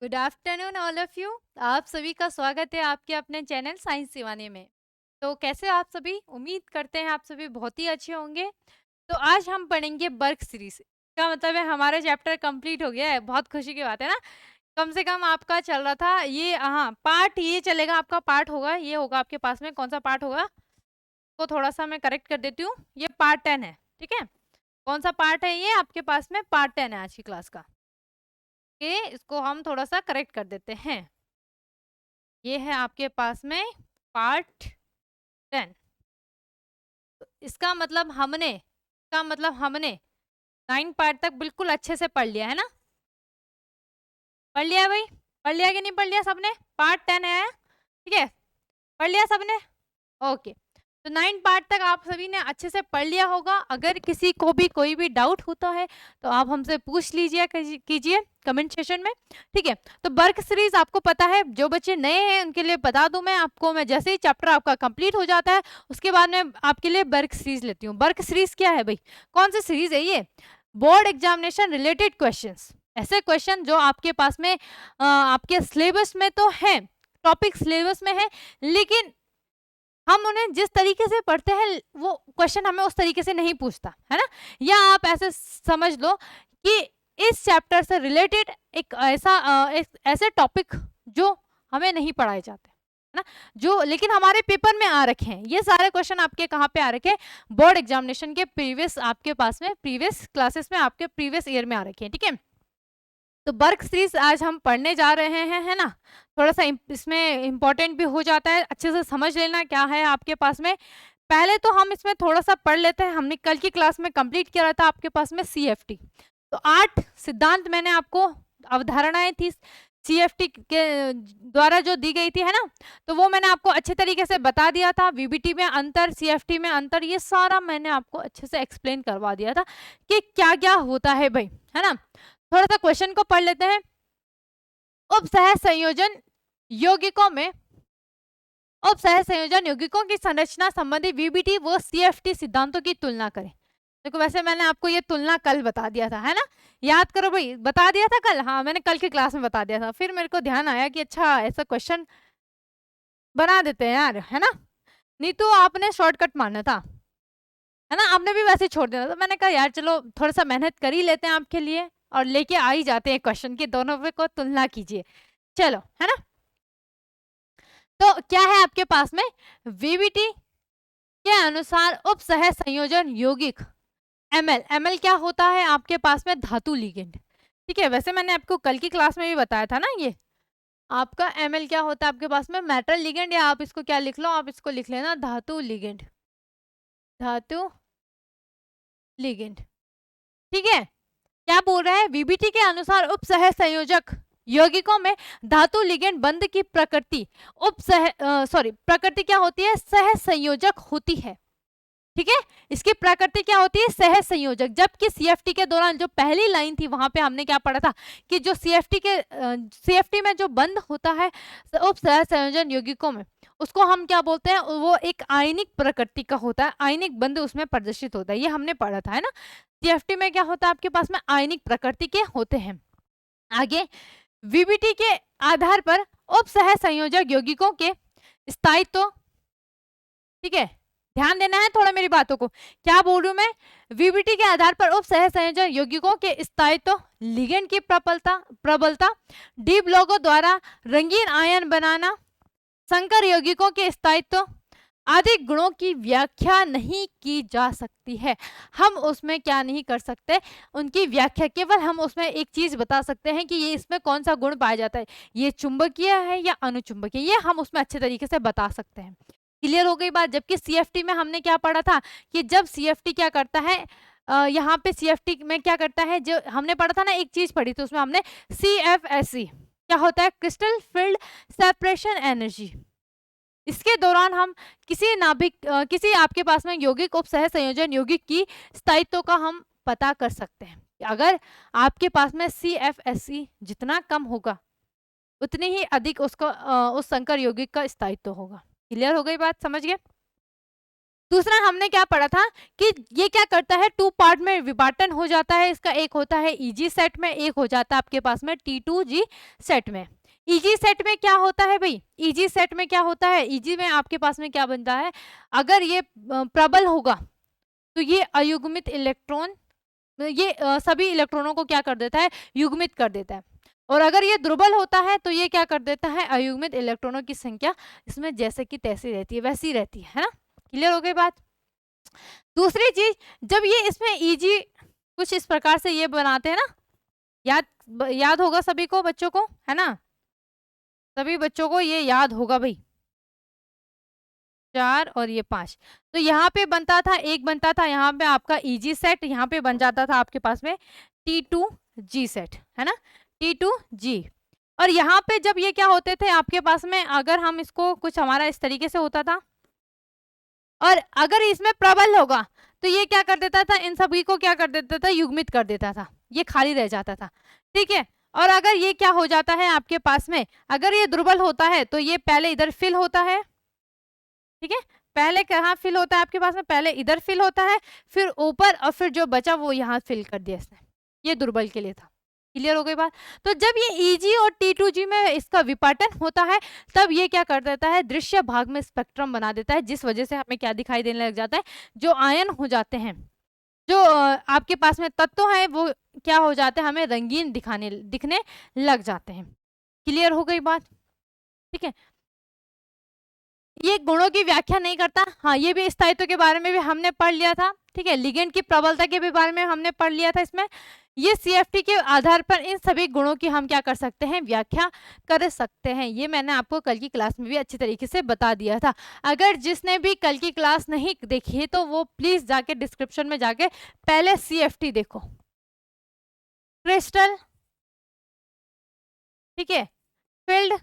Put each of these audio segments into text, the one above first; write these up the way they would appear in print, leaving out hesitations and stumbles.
Good afternoon all of you. आप सभी का स्वागत है आपके अपने चैनल साइंस सिवाने में। तो कैसे आप सभी? उम्मीद करते हैं आप सभी बहुत ही अच्छे होंगे। तो आज हम पढ़ेंगे बर्क सीरीज। इसका मतलब है हमारा चैप्टर कंप्लीट हो गया है। बहुत खुशी की बात है ना। कम से कम आपका चल रहा था ये, हाँ पार्ट ये चलेगा, आपका पार्ट होगा, ये होगा आपके पास में। कौन सा पार्ट होगा तो थोड़ा सा मैं करेक्ट कर देती हूँ। ये पार्ट 10 है, ठीक है। कौन सा पार्ट है? ये आपके पास में पार्ट 10 है आज की क्लास का। इसको हम थोड़ा सा करेक्ट कर देते हैं। ये है आपके पास में पार्ट 10। तो इसका मतलब हमने 9 पार्ट तक बिल्कुल अच्छे से पढ़ लिया है ना। पढ़ लिया है भाई? पढ़ लिया कि नहीं पढ़ लिया सबने? पार्ट 10 है, ठीक है। पढ़ लिया सबने? ओके। तो 9 पार्ट तक आप सभी ने अच्छे से पढ़ लिया होगा। अगर किसी को भी कोई भी डाउट होता है तो आप हमसे पूछ लीजिए, कीजिए कमेंट सेशन में, ठीक है। तो बर्क सीरीज आपको पता है, जो बच्चे नए हैं उनके लिए बता दूं मैं आपको। मैं जैसे ही चैप्टर आपका कंप्लीट हो जाता है उसके बाद में आपके लिए बर्क सीरीज लेती हूँ। बर्क सीरीज क्या है भाई? कौन सी सीरीज है ये? Board examination related question. ऐसे क्वेश्चन जो आपके पास में आपके सिलेबस में तो है, टॉपिक सिलेबस में है, लेकिन हम उन्हें जिस तरीके से पढ़ते हैं वो क्वेश्चन हमें उस तरीके से नहीं पूछता है ना। या आप ऐसे समझ लो कि इस चैप्टर से रिलेटेड एक ऐसे टॉपिक जो हमें नहीं पढ़ाए जाते है ना, जो लेकिन हमारे पेपर में आ रखे हैं। ये सारे क्वेश्चन आपके कहाँ पे आ रखे हैं? बोर्ड एग्जामिनेशन के प्रीवियस, आपके पास में प्रीवियस क्लासेस में, आपके प्रीवियस ईयर में आ रखे हैं, ठीक है। तो बर्क सीरीज आज हम पढ़ने जा रहे हैं, है ना। थोड़ा सा इसमें इंपॉर्टेंट भी हो जाता है, अच्छे से समझ लेना क्या है आपके पास में। पहले तो हम इसमें थोड़ा सा पढ़ लेते हैं। हमने कल की क्लास में कंप्लीट किया था आपके पास में सीएफटी। तो 8 सिद्धांत मैंने आपको, अवधारणाएं थी सीएफटी के द्वारा जो दी गई थी, है ना। तो वो मैंने आपको अच्छे तरीके से बता दिया था। वीबीटी में अंतर, सीएफटी में अंतर, ये सारा मैंने आपको अच्छे से एक्सप्लेन करवा दिया था कि क्या क्या होता है भाई, है ना। थोड़ा सा क्वेश्चन को पढ़ लेते हैं। उपसह संयोजन यौगिकों में उपसह संयोजन यौगिकों की संरचना संबंधी वीबीटी व सीएफटी सिद्धांतों की तुलना करें। देखो वैसे मैंने आपको ये तुलना कल बता दिया था, है ना। याद करो भाई, बता दिया था कल। हाँ, मैंने कल की क्लास में बता दिया था। फिर मेरे को ध्यान आया कि अच्छा ऐसा क्वेश्चन बना देते हैं यार, है ना। नहीं तो आपने शॉर्टकट मारना था, है ना। आपने भी वैसे ही छोड़ देना। तो मैंने कहा यार चलो थोड़ा सा मेहनत कर ही लेते हैं आपके लिए, और लेके आ ही जाते हैं क्वेश्चन की। दोनों पे को तुलना कीजिए, चलो, है ना। तो क्या है आपके पास में? वीबीटी के अनुसार उपसह संयोजन यौगिक एमएल। एमएल क्या होता है आपके पास में? धातु लिगेंड, ठीक है। वैसे मैंने आपको कल की क्लास में भी बताया था ना। ये आपका एमएल क्या होता है आपके पास में? मेटल लिगेंड, या आप इसको क्या लिख लो, आप इसको लिख लेना धातु लिगेंड। धातु लिगेंड, ठीक है। क्या बोल रहा है? वीबीटी के अनुसार उपसह संयोजक यौगिकों में धातु लिगेंड बंध की प्रकृति प्रकृति क्या होती है? सह संयोजक होती है, ठीक है। इसकी प्रकृति क्या होती है? सह संयोजक। जबकि सीएफटी के दौरान जो पहली लाइन थी वहां पे हमने क्या पढ़ा था कि जो सीएफटी में जो बंध होता है उप सह संयोजन यौगिकों में, उसको हम क्या बोलते हैं? वो एक आयनिक प्रकृति का होता है, आयनिक बंध उसमें प्रदर्शित होता है। ये हमने पढ़ा था, है ना। सीएफटी में क्या होता है आपके पास में? आयनिक प्रकृति के होते हैं। आगे वीबीटी के आधार पर उप सह संयोजक यौगिकों के स्थायित्व, ठीक है। ध्यान देना है थोड़ा मेरी बातों को। क्या बोल रही हूं मैं? वीबीटी के आधार पर उप सह संयोजन यौगिकों के स्थायित्व, लिगेंड की प्रबलता, डी ब्लॉकों द्वारा रंगीन आयन बनाना, संकर यौगिकों के स्थायित्व आदि गुणों की व्याख्या नहीं की जा सकती है। हम उसमें क्या नहीं कर सकते? उनकी व्याख्या। केवल हम उसमें एक चीज बता सकते हैं कि ये इसमें कौन सा गुण पाया जाता है, ये चुंबकीय है या अनुचुंबकीय, ये हम उसमें अच्छे तरीके से बता सकते हैं। क्लियर हो गई बात। जबकि सीएफटी में हमने क्या पढ़ा था कि जब सीएफटी क्या करता है, यहाँ पे सीएफटी में क्या करता है, जो हमने पढ़ा था ना, एक चीज पढ़ी थी उसमें हमने, सीएफएसई क्या होता है? Crystal field separation energy. इसके दौरान हम किसी आपके पास में यौगिक उप सह संयोजन यौगिक की स्थायित्व का हम पता कर सकते हैं। अगर आपके पास में CFSE जितना कम होगा उतनी ही अधिक उसका उस संकर यौगिक का स्थायित्व होगा। क्लियर हो गई बात? समझ गए? दूसरा हमने क्या पढ़ा था कि ये क्या करता है, 2 पार्ट में विभाजन हो जाता है इसका, एक होता है ईजी सेट में, एक हो जाता है आपके पास में T2G सेट में। ईजी सेट में क्या होता है भाई, ईजी सेट में क्या होता है, ईजी में आपके पास में क्या बनता है, अगर ये प्रबल होगा तो ये अयुग्मित इलेक्ट्रॉन, ये सभी इलेक्ट्रॉनों को क्या कर देता है, युग्मित कर देता है। और अगर ये दुर्बल होता है तो ये क्या कर देता है, अयुग्मित इलेक्ट्रॉनों की संख्या इसमें जैसे कि तैसी रहती है वैसी रहती है ना। क्लियर हो गई बात। दूसरी चीज, जब ये इसमें ईजी कुछ इस प्रकार से ये बनाते हैं ना, याद होगा सभी को, बच्चों को, है ना, सभी बच्चों को ये याद होगा भाई, 4 और ये 5। तो यहाँ पे बनता था, एक बनता था यहाँ पे आपका ईजी सेट, यहाँ पे बन जाता था आपके पास में T2G सेट, है ना, T2G। और यहाँ पे जब ये क्या होते थे आपके पास में, अगर हम इसको कुछ हमारा इस तरीके से होता था, और अगर इसमें प्रबल होगा तो ये क्या कर देता था, इन सभी को क्या कर देता था, युग्मित कर देता था, ये खाली रह जाता था, ठीक है। और अगर ये क्या हो जाता है आपके पास में, अगर ये दुर्बल होता है तो ये पहले इधर फिल होता है, ठीक है, पहले कहाँ फिल होता है आपके पास में, पहले इधर फिल होता है, फिर ऊपर, और फिर जो बचा वो यहाँ फिल कर दिया इसने, ये दुर्बल के लिए था। क्लियर हो गई बात। तो जब ये ईजी और T2G में इसका विपाटन होता है तब ये क्या कर देता है, दृश्य भाग में स्पेक्ट्रम बना देता है, जिस वजह से हमें क्या दिखाई देने लग जाता है, जो आयन हो जाते हैं, जो आपके पास में तत्व है वो क्या हो जाते हैं, हमें रंगीन दिखने लग जाते हैं। क्लियर हो गई बात, ठीक है। ये गुणों की व्याख्या नहीं करता, हाँ ये भी स्थायित्व के बारे में भी हमने पढ़ लिया था, ठीक है, लिगेंड की प्रबलता के भी बारे में हमने पढ़ लिया था इसमें। ये CFT के आधार पर इन सभी गुणों की हम क्या कर सकते हैं, व्याख्या कर सकते हैं। ये मैंने आपको कल की क्लास में भी अच्छी तरीके से बता दिया था। अगर जिसने भी कल की क्लास नहीं देखी है तो वो प्लीज जाके डिस्क्रिप्शन में जाके पहले CFT देखो, क्रिस्टल, ठीक है, फील्ड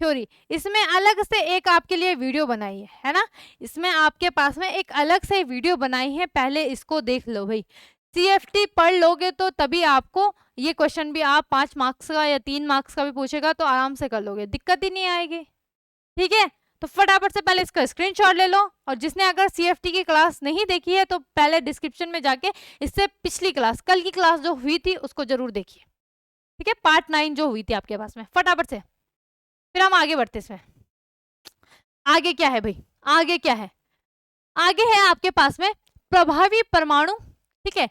थ्योरी, इसमें अलग से एक आपके लिए वीडियो बनाई है ना, इसमें आपके पास में एक अलग से वीडियो बनाई है, पहले इसको देख लो भाई। CFT पढ़ लोगे तो तभी आपको ये क्वेश्चन भी आप 5 मार्क्स का या 3 मार्क्स का भी पूछेगा तो आराम से कर लोगे, दिक्कत ही नहीं आएगी, ठीक है। तो फटाफट से पहले इसका स्क्रीनशॉट ले लो, और जिसने अगर CFT की क्लास नहीं देखी है तो पहले डिस्क्रिप्शन में जाके इससे पिछली क्लास, कल की क्लास जो हुई थी उसको जरूर देखिए, ठीक है, पार्ट 9 जो हुई थी आपके पास में, फटाफट से। फिर हम आगे बढ़ते इसमें, आगे क्या है भाई, आगे क्या है, आगे है आपके पास में प्रभावी परमाणु, ठीक है,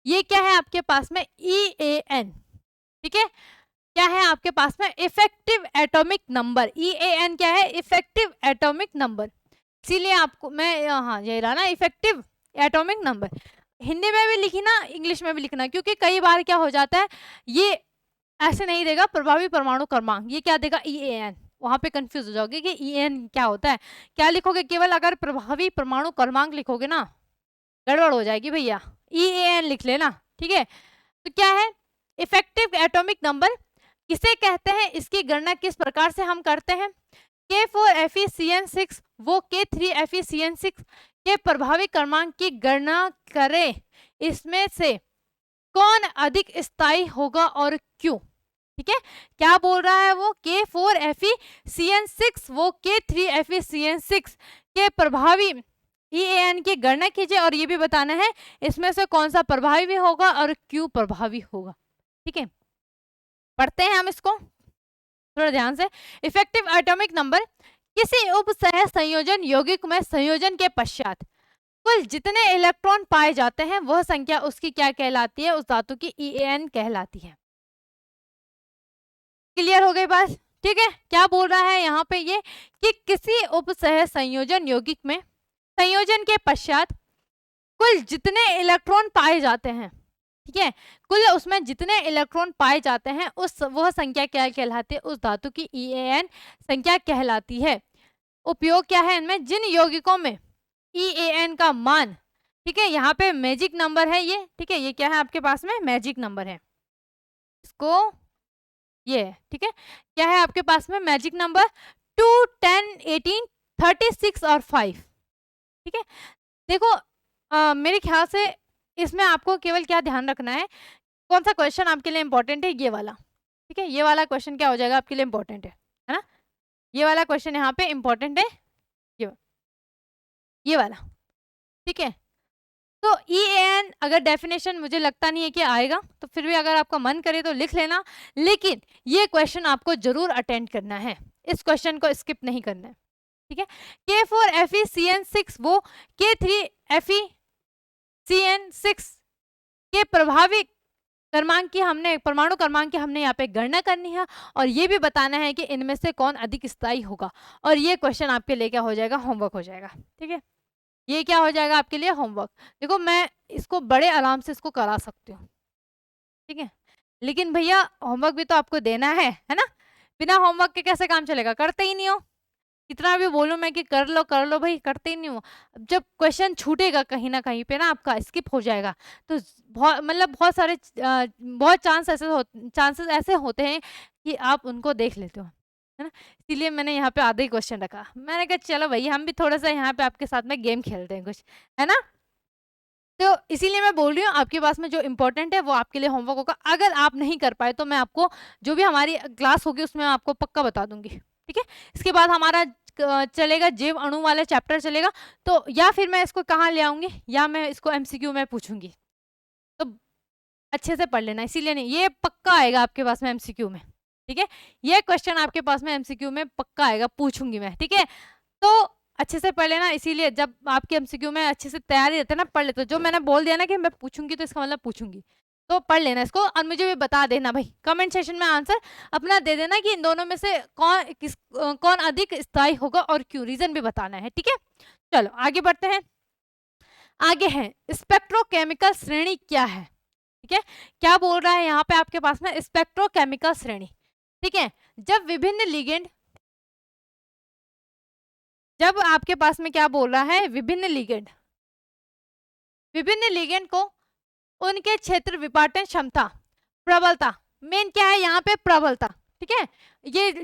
ये क्या है आपके पास में EAN, ठीक है, क्या है आपके पास में इफेक्टिव एटॉमिक नंबर, EAN क्या है, इफेक्टिव एटॉमिक नंबर, इसीलिए आपको मैं, हाँ यही रहा ना, इफेक्टिव एटॉमिक नंबर, हिंदी में भी लिखी ना इंग्लिश में भी लिखना, क्योंकि कई बार क्या हो जाता है ये ऐसे नहीं देगा प्रभावी परमाणु क्रमांक, ये क्या देगा EAN, वहां पे कंफ्यूज हो जाओगे कि EAN क्या होता है, क्या लिखोगे, केवल अगर प्रभावी परमाणु क्रमांक लिखोगे ना गड़बड़ हो जाएगी भैया, EAN लिख लेना, ठीक है। तो क्या है इफेक्टिव एटॉमिक नंबर, किसे कहते हैं, इसकी गणना किस प्रकार से हम करते हैं, K4FeCN6 वो K3FeCN6 के प्रभावी क्रमांक की गणना करें, इसमें से कौन अधिक स्थायी होगा और क्यों, ठीक है, क्या बोल रहा है वो, K4FeCN6 वो K3FeCN6 के प्रभावी EAN की गणना कीजिए, और ये भी बताना है इसमें से कौन सा प्रभावी होगा और क्यों प्रभावी होगा, ठीक है। पढ़ते हैं हम इसको थोड़ा ध्यान से। इफेक्टिव एटॉमिक नंबर, किसी उप सह संयोजन यौगिक में संयोजन के पश्चात कुल जितने इलेक्ट्रॉन पाए जाते हैं वह संख्या उसकी क्या कहलाती है, उस धातु की EAN कहलाती है। क्लियर हो गई बात, ठीक है। क्या बोल रहा है यहाँ पे ये कि किसी उप सह संयोजन यौगिक में संयोजन के पश्चात कुल जितने इलेक्ट्रॉन पाए जाते हैं, ठीक है, कुल उसमें जितने इलेक्ट्रॉन पाए जाते हैं उस वह संख्या क्या कहलाती है, उस धातु की EAN संख्या कहलाती है। उपयोग क्या है इनमें, जिन यौगिकों में EAN का मान, ठीक है, यहाँ पे मैजिक नंबर है ये, ठीक है, ये क्या है आपके पास में मैजिक नंबर है, इसको ये है, ठीक है, क्या है आपके पास में मैजिक नंबर 2, 10, 18, 36 और 5, ठीक है। देखो मेरे ख्याल से इसमें आपको केवल क्या ध्यान रखना है, कौन सा क्वेश्चन आपके लिए इंपॉर्टेंट है, ये वाला, ठीक है, ये वाला क्वेश्चन क्या हो जाएगा आपके लिए इंपॉर्टेंट है ना, ये वाला क्वेश्चन यहाँ पे इंपॉर्टेंट है, ये ये वाला, ठीक है। तो EAN अगर डेफिनेशन मुझे लगता नहीं है कि आएगा, तो फिर भी अगर आपका मन करे तो लिख लेना, लेकिन ये क्वेश्चन आपको जरूर अटेंड करना है, इस क्वेश्चन को स्किप नहीं करना है, ठीक है। K4 FeCN6 वो K3 FeCN6 के प्रभावी क्रमांक की हमने, परमाणु क्रमांक की हमने यहाँ पे गणना करनी है, और ये भी बताना है कि इनमें से कौन अधिक स्थायी होगा, और ये क्वेश्चन आपके लिए क्या हो जाएगा, होमवर्क हो जाएगा, ठीक है। ये क्या हो जाएगा आपके लिए, होमवर्क। देखो मैं इसको बड़े आराम से इसको करा सकती हूँ, ठीक है, लेकिन भैया होमवर्क भी तो आपको देना है ना। बिना होमवर्क के कैसे काम चलेगा, करते ही नहीं हो, कितना भी बोलूं मैं कि कर लो भाई, करते ही नहीं हो। जब क्वेश्चन छूटेगा कहीं ना कहीं पे ना, आपका स्किप हो जाएगा, तो बहुत मतलब बहुत सारे बहुत चांसेस ऐसे होते हैं कि आप उनको देख लेते हो, है ना। इसीलिए मैंने यहाँ पे आधा ही क्वेश्चन रखा, मैंने कहा चलो भाई हम भी थोड़ा सा यहाँ पे आपके साथ में गेम खेलते हैं कुछ, है ना। तो इसीलिए मैं बोल रही हूँ आपके पास में जो इम्पोर्टेंट है वो आपके लिए होमवर्क होगा। अगर आप नहीं कर पाए तो मैं आपको जो भी हमारी क्लास होगी उसमें आपको पक्का बता दूंगी, ठीक है। इसके बाद हमारा चलेगा जैव अणु वाला चैप्टर चलेगा, तो या फिर मैं इसको कहाँ ले आऊंगी, या मैं इसको MCQ में पूछूंगी, तो अच्छे से पढ़ लेना। इसीलिए नहीं, ये पक्का आएगा आपके पास में MCQ में, ठीक है। ये क्वेश्चन आपके पास में MCQ में पक्का आएगा, पूछूंगी मैं, ठीक है। तो अच्छे से पढ़ लेना, इसीलिए जब आपके MCQ में अच्छे से तैयारी रहते ना, पढ़ लेते, जो मैंने बोल दिया ना कि मैं पूछूंगी तो इसका मतलब पूछूंगी, तो पढ़ लेना इसको, और मुझे भी बता देना भाई, कमेंट सेशन में आंसर अपना दे देना कि इन दोनों में से कौन अधिक स्थायी होगा और क्यों, रीजन भी बताना है, ठीक है। चलो आगे बढ़ते हैं। आगे है स्पेक्ट्रोकेमिकल श्रेणी क्या है, ठीक है। क्या बोल रहा है यहाँ पे आपके पास में, स्पेक्ट्रोकेमिकल श्रेणी, ठीक है। जब आपके पास में क्या बोल रहा है, विभिन्न लिगेंड को उनके क्षेत्र विपाटन क्षमता, प्रबलता, मेन क्या है यहाँ पे, प्रबलता, ठीक है।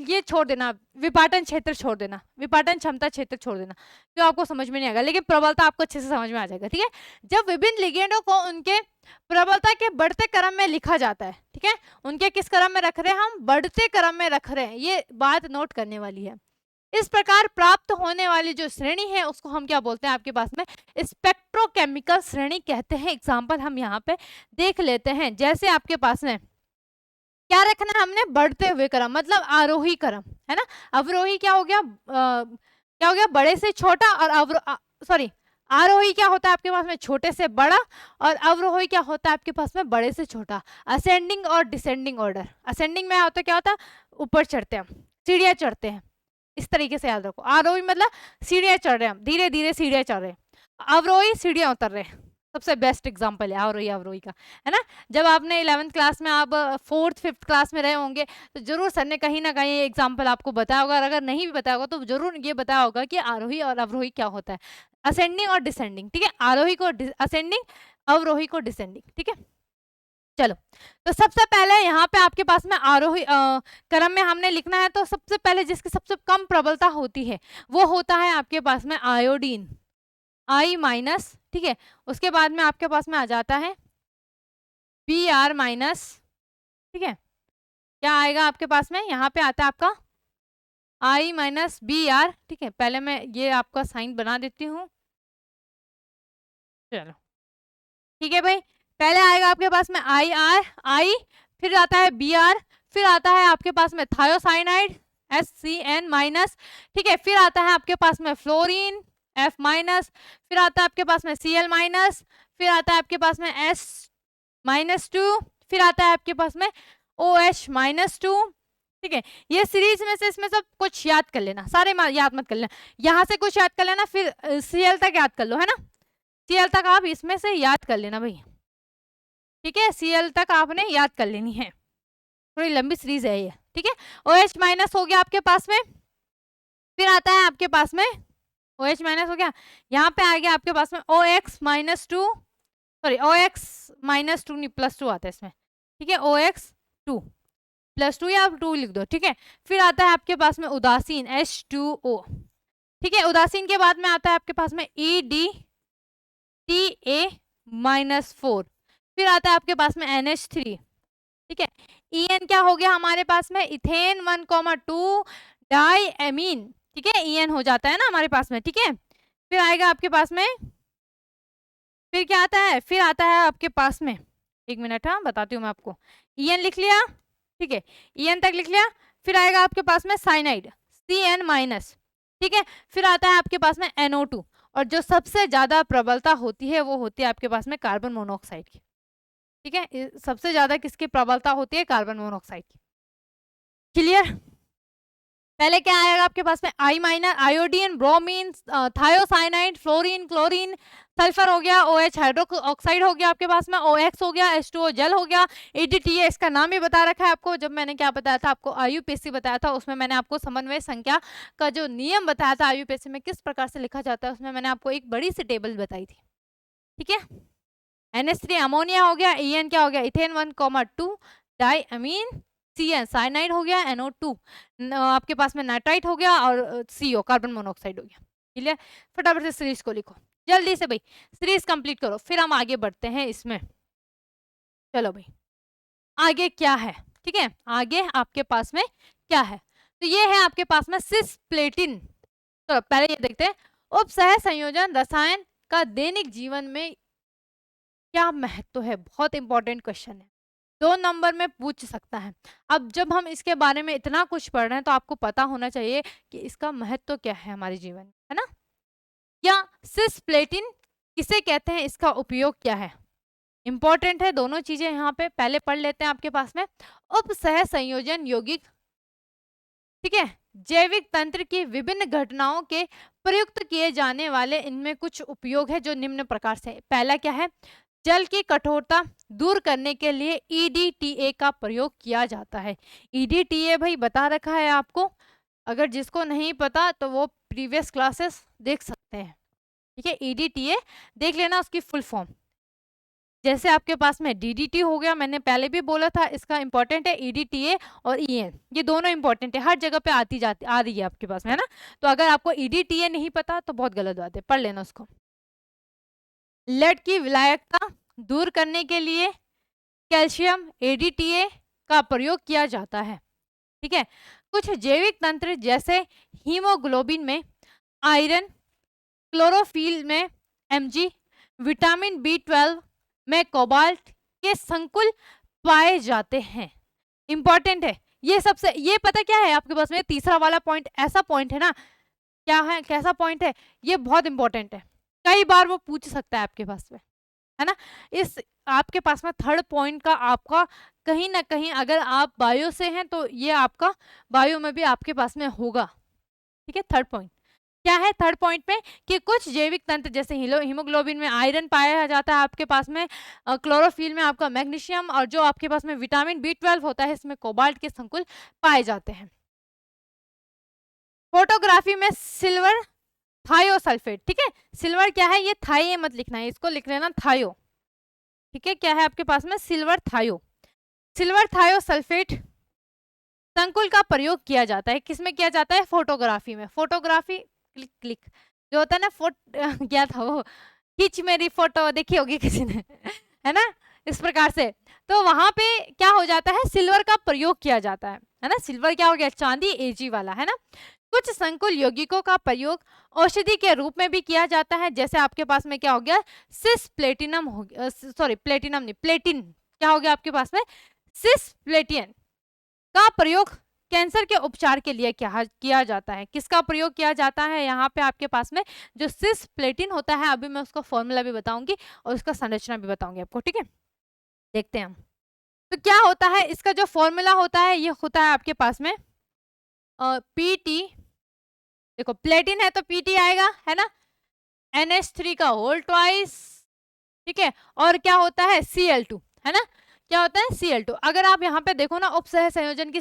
ये छोड़ देना, विपाटन क्षेत्र छोड़ देना, विपाटन क्षमता क्षेत्र छोड़ देना, तो आपको समझ में नहीं आएगा, लेकिन प्रबलता आपको अच्छे से समझ में आ जाएगा, ठीक है। जब विभिन्न लिगेंडों को उनके प्रबलता के बढ़ते क्रम में लिखा जाता है, ठीक है, उनके किस क्रम में रख रहे हैं हम, बढ़ते क्रम में रख रहे हैं, ये बात नोट करने वाली है। इस प्रकार प्राप्त होने वाली जो श्रेणी है उसको हम क्या बोलते हैं आपके पास में, स्पेक्ट्रोकेमिकल श्रेणी कहते हैं। एग्जांपल हम यहाँ पे देख लेते हैं, जैसे आपके पास में क्या रखना है हमने, बढ़ते हुए क्रम, मतलब आरोही क्रम, है ना। अवरोही क्या हो गया, क्या हो गया, बड़े से छोटा, और सॉरी आरोही क्या होता है आपके पास में, छोटे से बड़ा, और अवरोही क्या होता है आपके पास में, बड़े से छोटा। असेंडिंग और डिसेंडिंग ऑर्डर, असेंडिंग में होता क्या होता है, ऊपर चढ़ते हैं, सीढ़ियां चढ़ते हैं, इस तरीके से याद रखो। आरोही मतलब सीढ़ियां चढ़ रहे हैं, धीरे धीरे सीढ़ियां चढ़ रहे हैं। अवरोही सीढ़ियां उतर रहे हैं, सबसे बेस्ट एग्जांपल है अवरोही का, है ना। जब आपने 11th क्लास में, आप 4th 5th क्लास में रहे होंगे, तो जरूर सर ने कहीं ना कहीं एग्जांपल आपको बताया होगा, और अगर नहीं भी बताया होगा तो जरूर ये बताया होगा कि आरोही और अवरोही क्या होता है, असेंडिंग और डिसेंडिंग, ठीक है। आरोही को असेंडिंग, अवरोही को डिसेंडिंग, ठीक है। चलो, तो सबसे पहले यहाँ पे आपके पास में आरोही क्रम में हमने लिखना है, तो सबसे पहले जिसकी सबसे कम प्रबलता होती है वो होता है आपके पास में आयोडीन, I-, ठीक है। उसके बाद में आपके पास में आ जाता है Br-, ठीक है। क्या आएगा आपके पास में, यहाँ पे आता है आपका I- Br, ठीक है। पहले मैं ये आपका साइन बना देती हूँ, चलो ठीक है भाई। पहले आएगा आपके पास में I, फिर आता है Br, फिर आता है आपके पास में थायोसाइनाइड SCN-, ठीक है। फिर आता है आपके पास में फ्लोरीन F-, फिर आता है आपके पास में Cl-, फिर आता है आपके पास में S-2, फिर आता है आपके पास में OH-2, ठीक है। ये सीरीज में से इसमें सब कुछ याद कर लेना, सारे याद मत कर लेना, यहाँ से कुछ याद कर लेना, फिर Cl तक याद कर लो, है ना। Cl तक आप इसमें से याद कर लेना भाई, ठीक है। Cl तक आपने याद कर लेनी है, थोड़ी लंबी सीरीज है ये, ठीक है। OH- हो गया आपके पास में, फिर आता है आपके पास में OH- हो गया, यहाँ पे आ गया आपके पास में OX-2, सॉरी OX-2 नहीं, +2 आता है इसमें, ठीक है। OX2 +2 या आप 2 लिख दो, ठीक है। फिर आता है आपके पास में उदासीन H2O, ठीक है। उदासीन के बाद में आता है आपके पास में EDTA-4, फिर आता है आपके पास में NH3, ठीक है। EN क्या हो गया हमारे पास में, इथेन 1,2 डाईएमीन, ठीक है। EN हो जाता है ना हमारे पास में, ठीक है। फिर आएगा आपके पास में, फिर क्या आता है, फिर आता है आपके पास में, एक मिनट, हाँ बताती हूँ मैं आपको। EN लिख लिया, ठीक है, EN तक लिख लिया। फिर आएगा आपके पास में साइनाइड, CN माइनस, ठीक है। फिर आता है आपके पास में NO2, और जो सबसे ज्यादा प्रबलता होती है वो होती है आपके पास में कार्बन मोनोऑक्साइड की, ठीक है। सबसे ज्यादा किसकी प्रबलता होती है, कार्बन मोनोऑक्साइड की। क्लियर। पहले क्या आएगा आपके पास में, I minor, iodine, bromine, thiocyanide, fluorine, chlorine, sulphur हो गया, OH हाइड्रो ऑक्साइड हो गया आपके पास में, OX हो गया, H2O जल हो गया, EDTA इसका नाम ही बता रखा है आपको। जब मैंने क्या बताया था आपको, IUPAC बताया था, उसमें मैंने आपको समन्वय संख्या का जो नियम बताया था IUPAC में किस प्रकार से लिखा जाता है, उसमें मैंने आपको एक बड़ी सी टेबल बताई थी, ठीक है। NH3 अमोनिया हो गया, EN क्या हो गया, इथेन 1,2 डाई अमीन, CN साइनाइड हो गया, NO2 आपके पास में नाइट्राइट हो गया, और CO कार्बन मोनोऑक्साइड हो गया। क्लियर। फटाफट से सीरीज को लिखो जल्दी से भाई, सीरीज कंप्लीट करो, फिर हम आगे बढ़ते हैं इसमें। चलो भाई, आगे क्या है, ठीक है, आगे आपके पास में क्या है, तो ये है आपके पास में सिस्प्लेटिन। तो पहले ये देखते हैं, उपसह संयोजन रसायन का दैनिक जीवन में क्या महत्व है, बहुत इंपॉर्टेंट क्वेश्चन है, 2 नंबर में पूछ सकता है। अब जब हम इसके बारे में इतना कुछ पढ़ रहे हैं तो आपको पता होना चाहिए कि इसका महत्व क्या है हमारे जीवन में, है ना। या सिस्प्लेटिन किसे कहते हैं, इसका उपयोग क्या है, इंपॉर्टेंट है दोनों चीजें यहाँ पे, पहले पढ़ लेते हैं आपके पास में। उपसह संयोजन यौगिक, ठीक है, जैविक तंत्र की विभिन्न घटनाओं के प्रयुक्त किए जाने वाले इनमें कुछ उपयोग है जो निम्न प्रकार से। पहला क्या है, जल की कठोरता दूर करने के लिए EDTA का प्रयोग किया जाता है। EDTA भाई बता रखा है आपको, अगर जिसको नहीं पता तो वो प्रीवियस क्लासेस देख सकते हैं, ठीक है। EDTA देख लेना उसकी फुल फॉर्म। जैसे आपके पास में DDT हो गया, मैंने पहले भी बोला था इसका इंपॉर्टेंट है, EDTA और EN ये दोनों इंपॉर्टेंट है, हर जगह पे आती जाती आ रही है आपके पास में, है ना। तो अगर आपको EDTA नहीं पता तो बहुत गलत बात है, पढ़ लेना उसको। लेड की विलायकता दूर करने के लिए कैल्शियम EDTA का प्रयोग किया जाता है, ठीक है। कुछ जैविक तंत्र जैसे हीमोग्लोबिन में आयरन, क्लोरोफिल में Mg, विटामिन B12 में कोबाल्ट के संकुल पाए जाते हैं। इंपॉर्टेंट है ये सबसे, ये पता क्या है आपके पास में, तीसरा वाला पॉइंट ऐसा पॉइंट है ना, क्या है, कैसा पॉइंट है, ये बहुत इंपॉर्टेंट है, कई बार वो पूछ सकता है आपके पास में, है ना। इस आपके पास में थर्ड पॉइंट का आपका कहीं ना कहीं, अगर आप बायो से हैं तो ये आपका बायो में भी आपके पास में होगा, ठीक है। थर्ड पॉइंट क्या है, थर्ड पॉइंट में कि कुछ जैविक तंत्र जैसे हीमोग्लोबिन में आयरन पाया जाता है आपके पास में, क्लोरोफिल में आपका मैग्नीशियम, और जो आपके पास में विटामिन B12 होता है इसमें कोबाल्ट के संकुल पाए जाते हैं। फोटोग्राफी में सिल्वर थायोसल्फेट, ठीक है, सिल्वर क्या है, ये थाई मत लिखना है, इसको लिख लेना थायो, ठीक है। क्या है आपके पास में, सिल्वर थायो, सिल्वर थायोसल्फेट संकुल का प्रयोग किया जाता है, किसमें किया जाता है, फोटोग्राफी में। फोटोग्राफी क्लिक क्लिक जो होता है ना, क्या था वो, खींच मेरी फोटो देखी होगी किसी ने है ना, इस प्रकार से। तो वहां पे क्या हो जाता है, सिल्वर का प्रयोग किया जाता है ना। सिल्वर क्या हो गया, चांदी Ag वाला, है ना। कुछ संकुल यौगिकों का प्रयोग औषधि के रूप में भी किया जाता है, जैसे आपके पास में क्या हो गया, सिस प्लेटिनम हो गया, सॉरी प्लेटिनम नहीं, प्लेटिन क्या हो गया आपके पास में, सिस प्लेटियन का प्रयोग कैंसर के उपचार के लिए किया जाता है। किसका प्रयोग किया जाता है, यहाँ पे आपके पास में जो सिस प्लेटिन होता है, अभी मैं उसका फॉर्मूला भी बताऊंगी और उसका संरचना भी बताऊंगी आपको, ठीक है। देखते हैं हम, तो क्या होता है इसका जो फॉर्मूला होता है, ये होता है आपके पास में PT, देखो प्लेटिन है तो PT आएगा, है ना, NH3 का होल ट्वाइस, ठीक है। और क्या होता है, Cl2, है ना, क्या होता है Cl2। अगर आप यहाँ पे देखो ना उपसह संयोजन की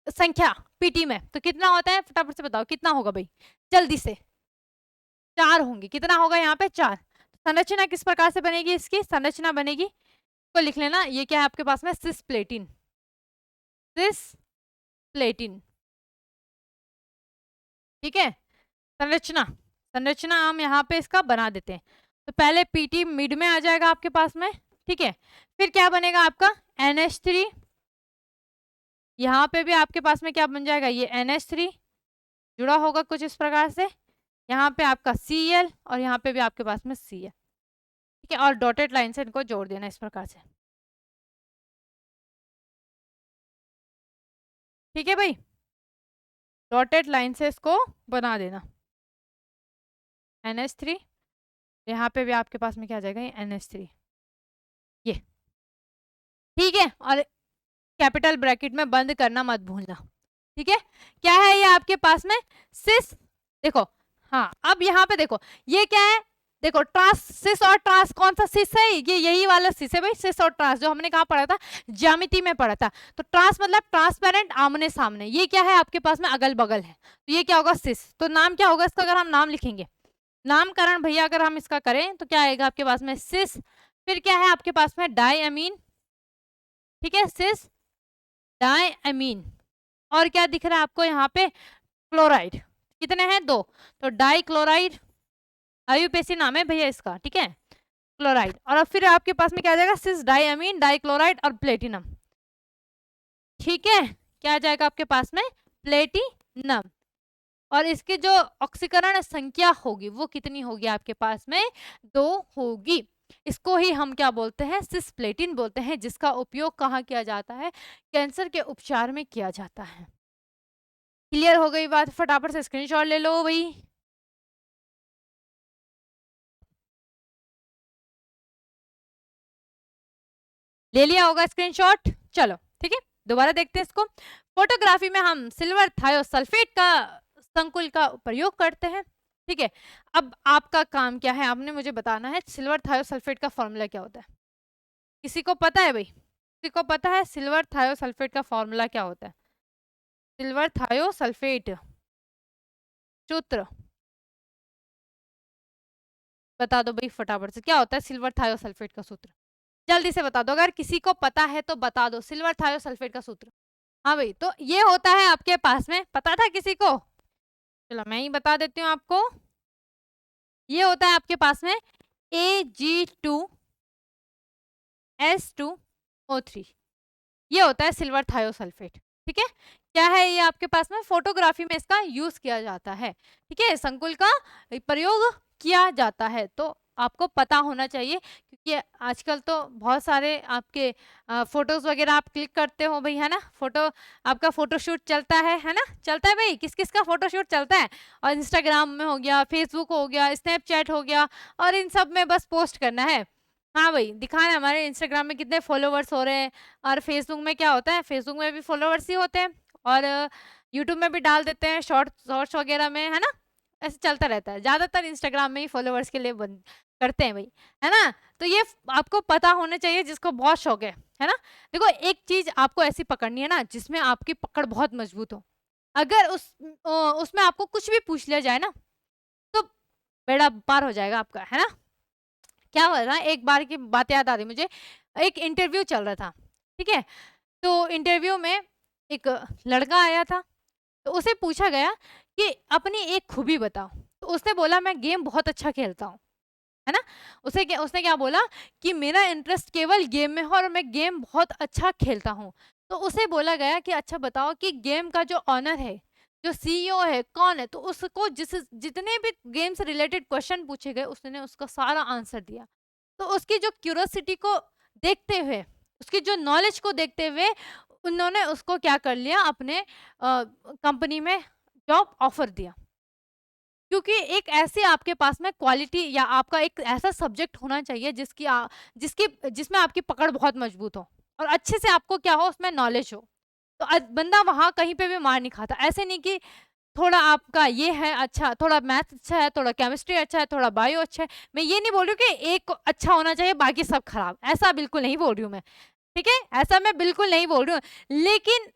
संख्या PT में, तो कितना होता है, फटाफट से बताओ कितना होगा भाई, जल्दी से, 4 होंगे, कितना होगा यहाँ पे 4। संरचना किस प्रकार से बनेगी, इसकी संरचना बनेगी, तो लिख लेना, ये क्या है आपके पास में, सिस्प्लेटिन, सिस्प्लेटिन, ठीक है। संरचना, संरचना हम यहाँ पे इसका बना देते हैं, तो पहले PT मिड में आ जाएगा आपके पास में, ठीक है। फिर क्या बनेगा आपका NH3, यहाँ पे भी आपके पास में क्या बन जाएगा, ये NH3 जुड़ा होगा कुछ इस प्रकार से, यहाँ पे आपका Cl और यहाँ पे भी आपके पास में Cl, ठीक है, और डॉटेड लाइन से इनको जोड़ देना इस प्रकार से, ठीक है भाई, डॉटेड लाइन से इसको बना देना NH3, यहाँ पे भी आपके पास में क्या आ जाएगा, ये NH3, ये ठीक है, और कैपिटल ब्रैकेट में बंद करना मत भूलना, ठीक है। क्या है ये आपके पास में सिस, देखो, हाँ अब यहाँ पे देखो ये क्या है, देखो ट्रांस, सिस और ट्रांस, कौन सा सिस है, ये यही वाला सिस है भाई, सिस और ट्रांस जो हमने कहा पढ़ा था, ज्यामिति में पढ़ा था। तो ट्रांस मतलब ट्रांसपेरेंट, आमने सामने, ये क्या है आपके पास में अगल बगल है, तो ये क्या होगा सिस। तो नाम क्या होगा इसका, अगर हम नाम लिखेंगे, नामकरण भैया अगर हम इसका करें तो क्या आएगा आपके पास में सिस, फिर क्या है आपके पास में डायमीन, ठीक है, सिस डायमीन, और क्या दिख रहा है आपको यहाँ पे क्लोराइड, कितने हैं, 2, तो डाई क्लोराइड, आयुपेसी नाम है भैया इसका, ठीक है, क्लोराइड, और अब फिर आपके पास में क्या आ जाएगा सिस डायमीन, डाई क्लोराइड और प्लेटिनम, ठीक है, क्या आ जाएगा आपके पास में प्लेटिनम, और इसकी जो ऑक्सीकरण संख्या होगी वो कितनी होगी आपके पास में, 2 होगी। इसको ही हम क्या बोलते हैं, सिस्प्लेटिन बोलते हैं, जिसका उपयोग कहाँ किया जाता है, कैंसर के उपचार में किया जाता है। क्लियर हो गई बात, फटाफट से स्क्रीनशॉट ले लो भाई। ले लिया होगा स्क्रीनशॉट, चलो ठीक है, दोबारा देखते हैं इसको। फोटोग्राफी में हम सिल्वर थायोसल्फेट का संकुल का प्रयोग करते हैं, ठीक है। अब आपका काम क्या है, आपने मुझे बताना है सिल्वर थायोसल्फेट का फॉर्मूला क्या होता है, किसी को पता है भाई, किसी को पता है सिल्वर थायोसल्फेट का फॉर्मूला क्या होता है, सिल्वर थायोसल्फेट सूत्र बता दो भाई फटाफट से, क्या होता है सिल्वर थायोसल्फेट का सूत्र, जल्दी से बता दो, अगर किसी को पता है तो बता दो सिल्वर थायोसल्फेट का सूत्र। हाँ भाई, तो ये होता है आपके पास में, पता था किसी को, चलो मैं ही बता देती हूँ आपको, ये होता है आपके पास में Ag2S2O3, ये होता है सिल्वर थायोसल्फेट, ठीक है। क्या है ये आपके पास में, फोटोग्राफी में इसका यूज किया जाता है, ठीक है, संकुल का प्रयोग किया जाता है, तो आपको पता होना चाहिए, क्योंकि आजकल तो बहुत सारे आपके फोटोज वगैरह आप क्लिक करते हो भाई, है ना, फोटो आपका फोटोशूट चलता है ना, चलता है भाई, किस किस का फोटोशूट चलता है, और इंस्टाग्राम में हो गया, फेसबुक हो गया, स्नैपचैट हो गया, और इन सब में बस पोस्ट करना है, हाँ भाई दिखाना है हमारे इंस्टाग्राम में कितने फॉलोवर्स हो रहे हैं, और फेसबुक में क्या होता है, फेसबुक में भी फॉलोवर्स ही होते हैं, और यूट्यूब में भी डाल देते हैं शॉर्ट्स वगैरह में, है ना, ऐसे चलता रहता है, ज्यादातर इंस्टाग्राम में ही फॉलोवर्स के लिए बंद करते हैं भाई, है ना। तो ये आपको पता होना चाहिए, जिसको बहुत शौक है ना। देखो एक चीज आपको ऐसी पकड़नी है ना जिसमें आपकी पकड़ बहुत मजबूत हो, अगर उसमें आपको कुछ भी पूछ लिया जाए ना तो बेड़ा पार हो जाएगा आपका, है ना। क्या हुआ था, एक बार की बात याद आ रही मुझे, एक इंटरव्यू चल रहा था, ठीक है, तो इंटरव्यू में एक लड़का आया था, तो उसे पूछा गया कि अपनी एक खूबी बताओ, तो उसने बोला मैं गेम बहुत अच्छा खेलता हूँ, है ना। उसने क्या बोला कि मेरा इंटरेस्ट केवल गेम में है और मैं गेम बहुत अच्छा खेलता हूँ। तो उसे बोला गया कि अच्छा बताओ कि गेम का जो ऑनर है, जो सीईओ है, कौन है, तो उसको जितने भी गेम से रिलेटेड क्वेश्चन पूछे गए उसने उसका सारा आंसर दिया। तो उसकी जो क्यूरोसिटी को देखते हुए, उसकी जो नॉलेज को देखते हुए उन्होंने उसको क्या कर लिया, अपने कंपनी में जॉब ऑफर दिया, क्योंकि एक ऐसे आपके पास में क्वालिटी या आपका एक ऐसा सब्जेक्ट होना चाहिए जिसमें आपकी पकड़ बहुत मजबूत हो और अच्छे से आपको क्या हो उसमें नॉलेज हो, तो बंदा वहां कहीं पे भी मार नहीं खाता। ऐसे नहीं कि थोड़ा आपका ये है अच्छा, थोड़ा मैथ अच्छा है, थोड़ा केमिस्ट्री अच्छा है, थोड़ा बायो अच्छा है, मैं ये नहीं बोल रही हूँ कि एक अच्छा होना चाहिए बाकी सब खराब, ऐसा बिल्कुल नहीं बोल रही हूँ मैं, ठीक है, ऐसा मैं बिल्कुल नहीं बोल रही हूँ, लेकिन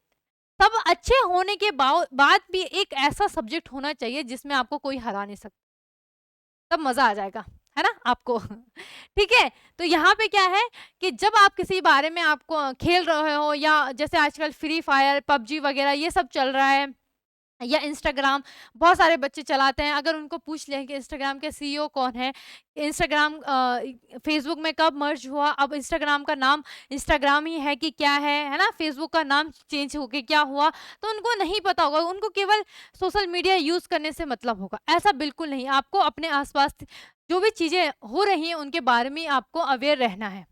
सब अच्छे होने के बाद भी एक ऐसा सब्जेक्ट होना चाहिए जिसमें आपको कोई हरा नहीं सकता, तब मजा आ जाएगा, है ना आपको। ठीक है, तो यहाँ पे क्या है कि जब आप किसी बारे में आपको खेल रहे हो, या जैसे आजकल फ्री फायर, पबजी वगैरह ये सब चल रहा है, या इंस्टाग्राम बहुत सारे बच्चे चलाते हैं। अगर उनको पूछ लें कि इंस्टाग्राम के सीईओ कौन है, इंस्टाग्राम फेसबुक में कब मर्ज हुआ, अब इंस्टाग्राम का नाम इंस्टाग्राम ही है कि क्या है ना, फेसबुक का नाम चेंज होके क्या हुआ, तो उनको नहीं पता होगा। उनको केवल सोशल मीडिया यूज करने से मतलब होगा। ऐसा बिल्कुल नहीं, आपको अपने आसपास जो भी चीजें हो रही हैं उनके बारे में आपको अवेयर रहना है।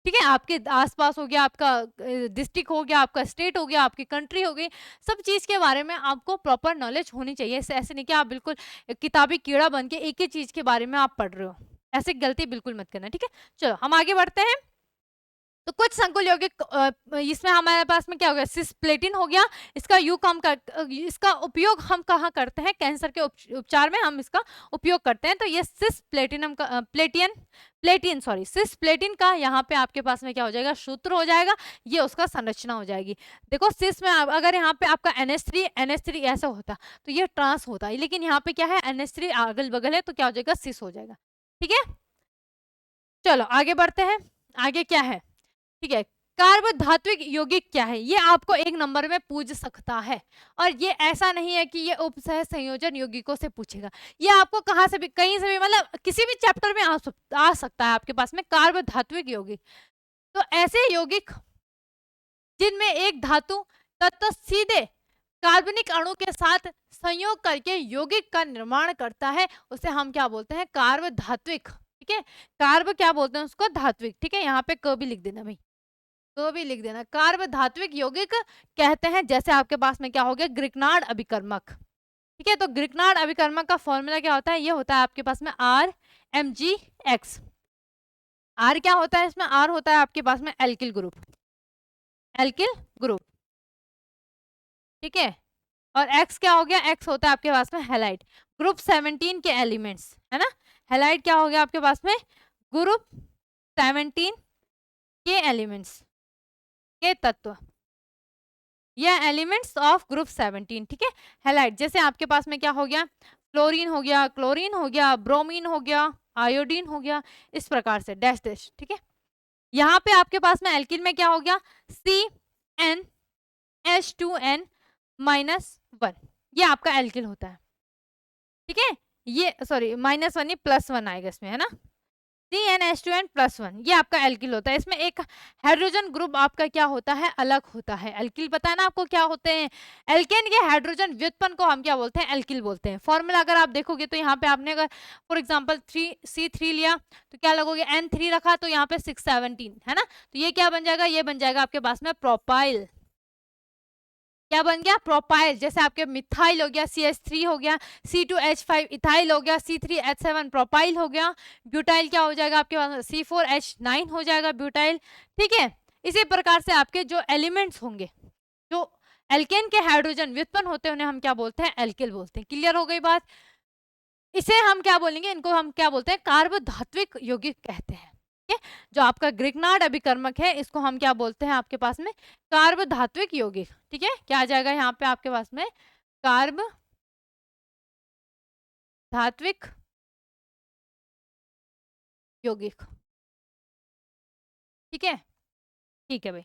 ठीक है, आपके आसपास हो गया, आपका डिस्ट्रिक्ट हो गया, आपका स्टेट हो गया, आपकी कंट्री हो गई, सब चीज के बारे में आपको प्रॉपर नॉलेज होनी चाहिए। ऐसे नहीं कि आप बिल्कुल किताबी कीड़ा बन के एक ही चीज के बारे में आप पढ़ रहे हो। ऐसी गलती बिल्कुल मत करना। ठीक है, चलो हम आगे बढ़ते हैं। तो कुछ संकुल यौगिक इसमें हमारे पास में क्या हो गया, सिस्प्लेटिन हो गया। इसका उपयोग हम कहाँ करते हैं, कैंसर के उपचार में हम इसका उपयोग करते हैं। तो ये सिस्प्लेटिनम का सिस्प्लेटिन का यहाँ पे आपके पास में क्या हो जाएगा, सूत्र हो जाएगा, ये उसका संरचना हो जाएगी। देखो सिस में अगर यहाँ पे आपका NH3 ऐसा होता तो ये ट्रांस होता है, लेकिन यहाँ पे क्या है, NH3 अगल बगल है तो क्या हो जाएगा, सिस हो जाएगा। ठीक है, चलो आगे बढ़ते हैं। आगे क्या है, ठीक है, कार्बोधात्विक यौगिक क्या है, ये आपको एक नंबर में पूछ सकता है। और ये ऐसा नहीं है कि ये उपसह संयोजन यौगिकों से पूछेगा, ये आपको कहाँ से भी, कहीं से भी, मतलब किसी भी चैप्टर में आ सकता है आपके पास में कार्बोधात्विक यौगिक। तो ऐसे यौगिक जिनमें एक धातु तत्व सीधे कार्बनिक अणु के साथ संयोग करके यौगिक का निर्माण करता है, उसे हम क्या बोलते हैं, कार्बोधात्विक। ठीक है, कार्ब क्या बोलते हैं उसको, धात्विक। ठीक है, यहाँ पे क भी लिख देना भाई, तो भी लिख देना, कार्बधात्विक यौगिक कहते हैं। जैसे आपके पास में क्या हो गया, ग्रिग्नार्ड अभिकर्मक। ठीक है, तो ग्रिग्नार्ड अभिकर्मक का फॉर्मूला क्या होता है, ये होता है आपके पास में RMgX। आर क्या होता है इसमें, आर होता है आपके पास में एल्किल ग्रुप, एल्किल ग्रुप। ठीक है, और एक्स क्या हो गया, एक्स होता है आपके पास में हैलाइड। ग्रुप 17 के एलिमेंट्स है ना, हैलाइड क्या हो गया आपके पास में, ग्रुप 17 के एलिमेंट्स के तत्व, ये एलिमेंट्स ऑफ ग्रुप 17। ठीक है, हैलाइड जैसे आपके पास में क्या हो गया, फ्लोरीन हो गया, क्लोरीन हो गया, ब्रोमीन हो गया, आयोडीन हो गया, इस प्रकार से डैश डैश। ठीक है, यहाँ पे आपके पास में एल्किन में क्या हो गया, CnH2n-1, ये आपका एल्किल होता है। ठीक है, ये सॉरी -1 नहीं, +1 आएगा इसमें, है ना, CnH2n+1, ये आपका एल्किल होता है। इसमें एक हाइड्रोजन ग्रुप आपका क्या होता है, अलग होता है। एल्किल पता है ना आपको क्या होते हैं, एल्केन के हाइड्रोजन व्युत्पन्न को हम क्या बोलते हैं, एल्किल बोलते हैं। फॉर्मूला अगर आप देखोगे तो यहाँ पे आपने अगर फॉर एग्जांपल 3C3 लिया तो क्या लगोगे, N3 रखा तो यहाँ पे 617 है ना, तो ये क्या बन जाएगा, ये बन जाएगा आपके पास में प्रोपाइल। क्या बन गया, प्रोपाइल। जैसे आपके मिथाइल हो गया, CH3 हो गया, C2H5 इथाइल हो गया, C3H7 प्रोपाइल हो गया, ब्यूटाइल क्या हो जाएगा आपके पास, C4H9 हो जाएगा ब्यूटाइल। ठीक है, इसी प्रकार से आपके जो एलिमेंट्स होंगे, जो एल्केन के हाइड्रोजन व्युत्पन्न होते हैं, उन्हें हम क्या बोलते हैं, एल्किल बोलते हैं। क्लियर हो गई बात, इसे हम क्या बोलेंगे, इनको हम क्या बोलते हैं, कार्बोधात्विक यौगिक कहते हैं। ठीक है, जो आपका ग्रिग्नार्ड अभिकर्मक है, इसको हम क्या बोलते हैं आपके पास में, कार्बोधात्विक यौगिक। ठीक है, क्या आ जाएगा यहाँ पे आपके पास में, कार्ब धात्विक यौगिक। ठीक है, ठीक है भाई,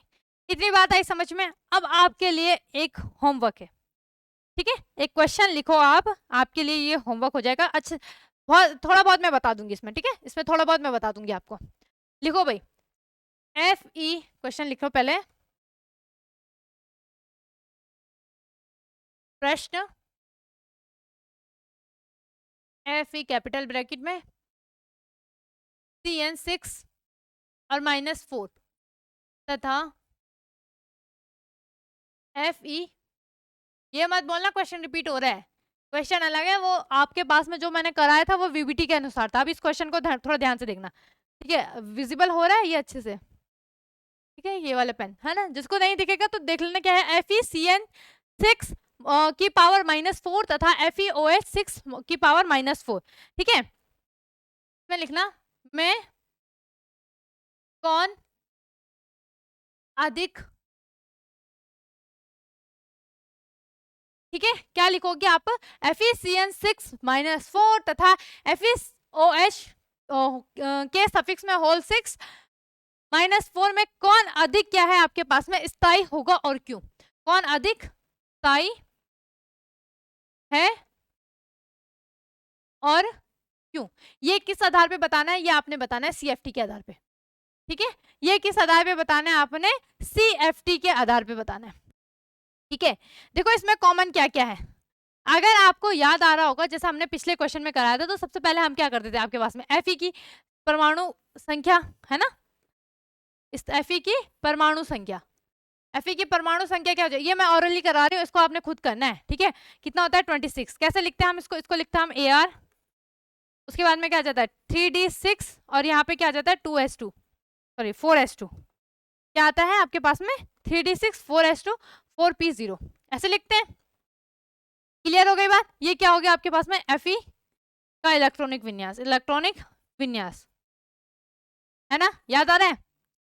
इतनी बात आई समझ में। अब आपके लिए एक होमवर्क है। ठीक है, एक क्वेश्चन लिखो आप, आपके लिए ये होमवर्क हो जाएगा। अच्छा, बहुत थोड़ा बहुत मैं बता दूंगी इसमें। ठीक है, इसमें थोड़ा बहुत मैं बता दूंगी आपको। लिखो भाई, FE क्वेश्चन लिखो पहले, प्रश्न FE कैपिटल ब्रैकेट में CN6 और -4 तथा FE, ये मत बोलना क्वेश्चन रिपीट हो रहा है, क्वेश्चन अलग है। वो आपके पास में जो मैंने कराया था वो VBT के अनुसार था। अब इस क्वेश्चन को थोड़ा ध्यान से देखना। ठीक है, विजिबल हो रहा है ये अच्छे से, ठीक है, ये वाला पेन है ना, जिसको नहीं दिखेगा तो देख लेना क्या है, FeCN6 की पावर -4 तथा FeOH6 की पावर -4। ठीक है, इसमें लिखना, में कौन अधिक, ठीक है, क्या लिखोगे आप, FeCN6-4 तथा FeOH के सफिक्स में होल 6 -4 में कौन अधिक क्या है आपके पास में स्थाई होगा और क्यों, कौन अधिक स्थाई है और क्यों। ये किस आधार पे बताना है, ये आपने बताना है CFT के आधार पे, ठीक है। ये किस आधार पे बताना है, आपने CFT के आधार पे बताना है, ठीक है। देखो इसमें कॉमन क्या क्या है, अगर आपको याद आ रहा होगा जैसे हमने पिछले क्वेश्चन में कराया था, तो सबसे पहले हम क्या करते थे, आपके पास में Fe की परमाणु संख्या है ना, इस Fe की परमाणु संख्या, Fe की परमाणु संख्या क्या हो जाएगी, ये मैं ऑरली करा रही हूँ, इसको आपने खुद करना है, ठीक है। कितना होता है 26, कैसे लिखते हैं हम इसको, इसको लिखते हैं हम AR, उसके बाद में क्या आ जाता है 3D6 और यहाँ पे क्या आ जाता है 2S2 सॉरी 4S2, क्या आता है आपके पास में 3D6 4S2 4P0, ऐसे लिखते हैं। क्लियर हो गई बात, ये क्या हो गया आपके पास में Fe का इलेक्ट्रॉनिक विन्यास, इलेक्ट्रॉनिक विन्यास है ना, याद आ रहा है,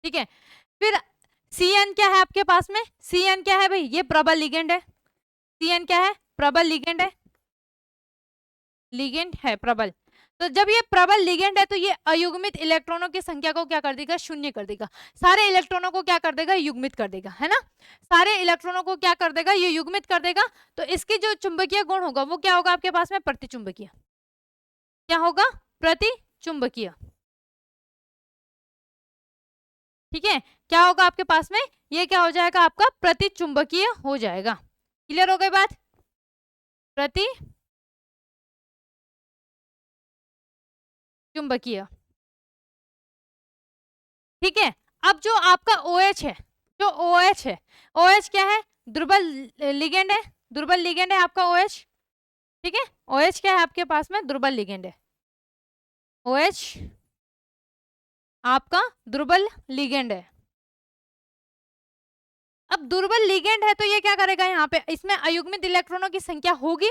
ठीक है। फिर Cn क्या है आपके पास में, Cn क्या है भाई, ये प्रबल लिगेंड है, Cn क्या है, प्रबल लिगेंड है, लिगेंड है प्रबल। तो जब ये प्रबल लिगेंड है तो ये अयुग्मित इलेक्ट्रॉनों की संख्या को क्या कर देगा, शून्य कर देगा, सारे इलेक्ट्रॉनों को क्या कर देगा, युग्मित कर देगा, है ना, सारे इलेक्ट्रॉनों को क्या कर देगा, ये युग्मित कर देगा। तो इसकी जो चुंबकीय गुण होगा वो क्या होगा आपके पास में, प्रतिचुंबकीय, क्या होगा, प्रतिचुंबकीय, ठीक है। क्या होगा आपके पास में, ये क्या हो जाएगा आपका प्रतिचुंबकीय हो जाएगा। क्लियर हो गई बात, प्रति चुंबकीय, ठीक है। अब जो आपका OH है, जो OH है, OH क्या है, दुर्बल लिगेंड है, दुर्बल लिगेंड है आपका OH, ठीक है। OH क्या है आपके पास में, दुर्बल लिगेंड है, OH आपका दुर्बल लिगेंड है। अब दुर्बल लिगेंड है तो ये क्या करेगा, यहाँ पे इसमें अयुग्मित इलेक्ट्रॉनों की संख्या होगी,